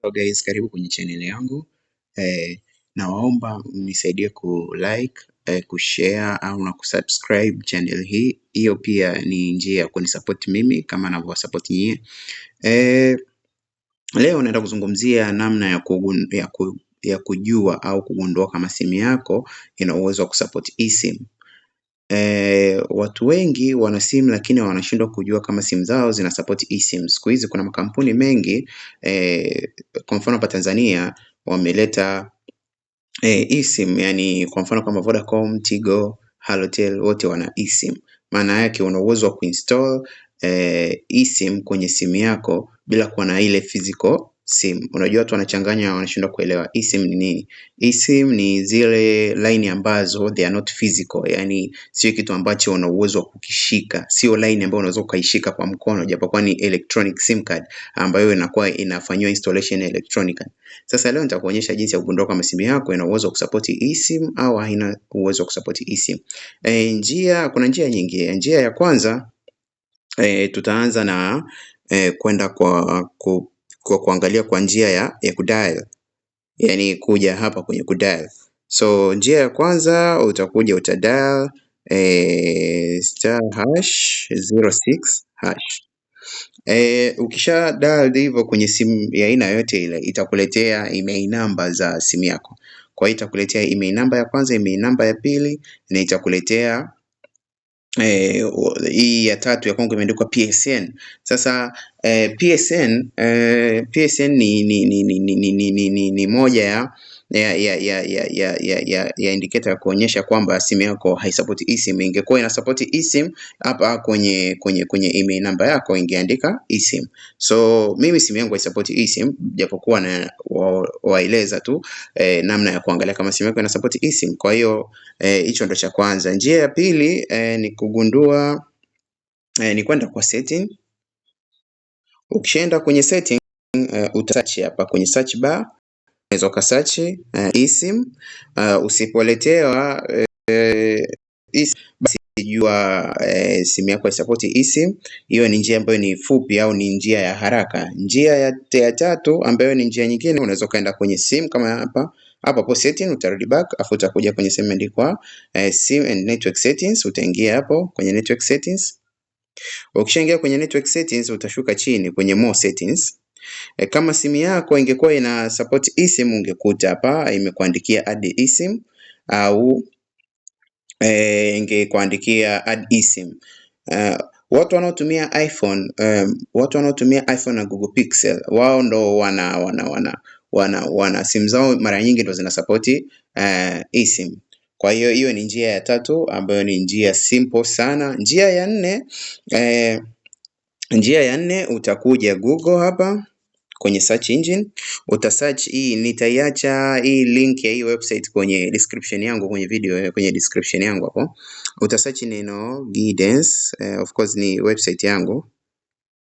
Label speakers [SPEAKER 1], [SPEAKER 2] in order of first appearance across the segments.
[SPEAKER 1] Hello guys, karibu kwenye channel yangu. Nawaomba mnisaidie ku-like, kushare au na kusubscribe channel hii. Hiyo pia ni njia ya kunisupport mimi kama ninavyowasupport nyie. Leo naenda kuzungumzia namna ya kujua au kugundua kama simu yako ina uwezo wa kusupport eSIM. Watu wengi wana simu lakini wanashindwa kujua kama simu zao zina support eSIM. Siku hizi kuna makampuni mengi kwa mfano hapa Tanzania wameleta eSIM, yani kwa mfano kama Vodacom, Tigo, Halotel wote wana eSIM. Maana yake una uwezo wa kuinstall eSIM kwenye simu yako bila kuwa na ile physical SIM. Unajua watu wanachanganya, wanashindwa kuelewa eSIM ni nini. eSIM ni zile line ambazo they are not physical, yani sio kitu ambacho una uwezo wa kukishika, sio line ambayo unaweza kuishika kwa mkono, japokuwa ni electronic SIM card ambayo inakuwa inafanywa installation electronically. Sasa leo nitakuonyesha jinsi ya kugundua kama simu yako ina uwezo wa kusupport eSIM au haina uwezo wa kusupport eSIM. Kuna njia nyingi. Njia ya kwanza tutaanza na kwenda kwa kuangalia kwa njia ya kudial, yani kuja hapa kwenye kudial. So njia ya kwanza utakuja utadial *06#. Ukisha dial hivyo kwenye simu ya aina yote ile itakuletea email number za simu yako. Kwa hiyo itakuletea email number ya kwanza, email number ya pili na itakuletea hii ya tatu ya kwangu imeandikwa PSN. Sasa PSN ni moja ya indicator ya kuonyesha kwamba simu yako haisupport eSIM. Ingekuwa ina support eSIM hapa kwenye email number yako ingeandika eSIM. So mimi simu yangu haisupport eSIM, japokuwa na waeleza tu namna ya kuangalia kama simu yako ina support eSIM. Kwa hiyo hicho ndo cha kwanza. Njia ya pili ni kugundua ni kwenda kwa setting. Ukishaenda kwenye setting utasearch hapa kwenye search bar, unaweza ukasearch eSIM. Usipoletewa eSIM basi jua simu yako haisupport eSIM. Hiyo ni njia ambayo ni fupi au ni njia ya haraka. Njia ya tatu ambayo ni njia nyingine, unaweza kaenda kwenye SIM kama hapa hapo setting, utarudi back afu utakuja kwenye sehemu imeandikwa SIM and network settings. Utaingia hapo kwenye network settings. Ukishaingia kwenye network settings utashuka chini kwenye more settings. Kama simu yako ingekuwa ina support eSIM ungekuta hapa imekuandikia add eSIM au ingekuandikia add eSIM. Watu wanaotumia iPhone na Google Pixel wao ndo wana simu zao mara nyingi ndo zina support eSIM. Kwa hiyo ni njia ya tatu ambayo ni njia simple sana. Njia ya nne utakuja Google hapa kwenye search engine, utasearch hii. Nitaiacha hii link ya hii website kwenye description yangu, kwenye video kwenye description yangu hapo. Utasearch neno Guidance, of course ni website yangu,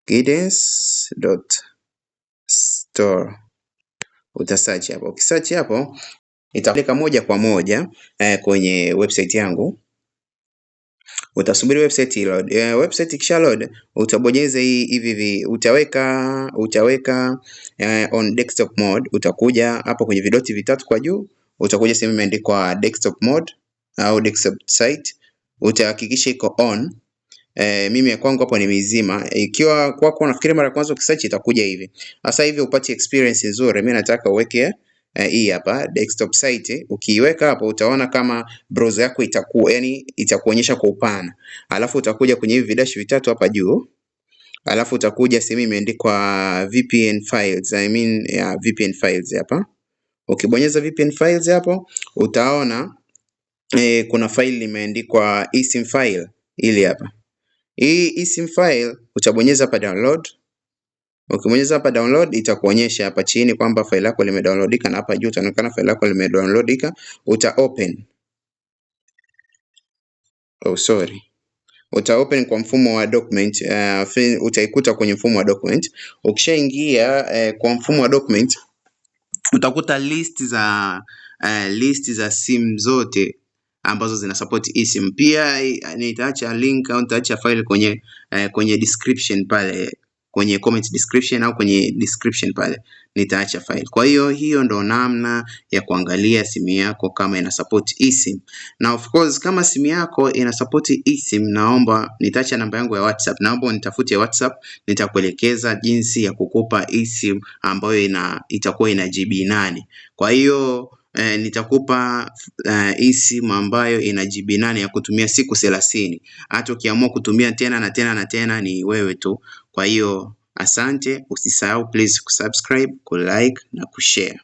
[SPEAKER 1] guidance.store. Utasearch hapo. Ukisearch hapo itapeleka moja kwa moja kwenye website yangu. Utasubiri website load. Website ikisha load utabonyeza hivi, utaweka on desktop mode. Utakuja hapo kwenye vidoti vitatu kwa juu, utakuja sehemu imeandikwa desktop mode au desktop site, utahakikisha iko on. Mimi ya kwangu hapo nimeizima. Ikiwa kwako nafikiri mara kwanza ukisearch itakuja hivi. Sasa hivi upate experience nzuri, mimi nataka uweke hii hapa desktop site. Ukiiweka hapo utaona kama browser yako itakuonyesha kwa upana. Alafu utakuja kwenye hivi vidashi vitatu hapa juu. Alafu utakuja sehemu imeandikwa VPN files. VPN files hapa. Ukibonyeza VPN files hapo utaona kuna file limeandikwa eSIM file ili hapa. Hii eSIM file utabonyeza hapa download. Ukibonyeza hapa download itakuonyesha hapa chini kwamba file lako limedownloadika, na hapa juu utaonekana file lako limedownloadika. Uta open kwa mfumo wa document. Utaikuta kwenye mfumo wa document. Ukishaingia kwa mfumo wa document utakuta list za simu zote ambazo zina support eSIM. Pia nitaacha link au nitaacha file kwenye description pale kwenye comment description au kwenye description pale nitaacha file. Kwa hiyo ndo namna ya kuangalia simu yako kama ina support eSIM. Na of course kama simu yako ina support eSIM, naomba nitaacha namba yangu ya WhatsApp. Naomba unitafute WhatsApp, nitakuelekeza jinsi ya kukopa eSIM ambayo itakuwa ina GB 8. Kwa hiyo nitakupa eSIM ambayo ina GB 8 ya kutumia siku 30. Hata ukiamua kutumia tena na tena na tena ni wewe tu. Kwa hiyo asante, usisahau please kusubscribe, kulike na kushare.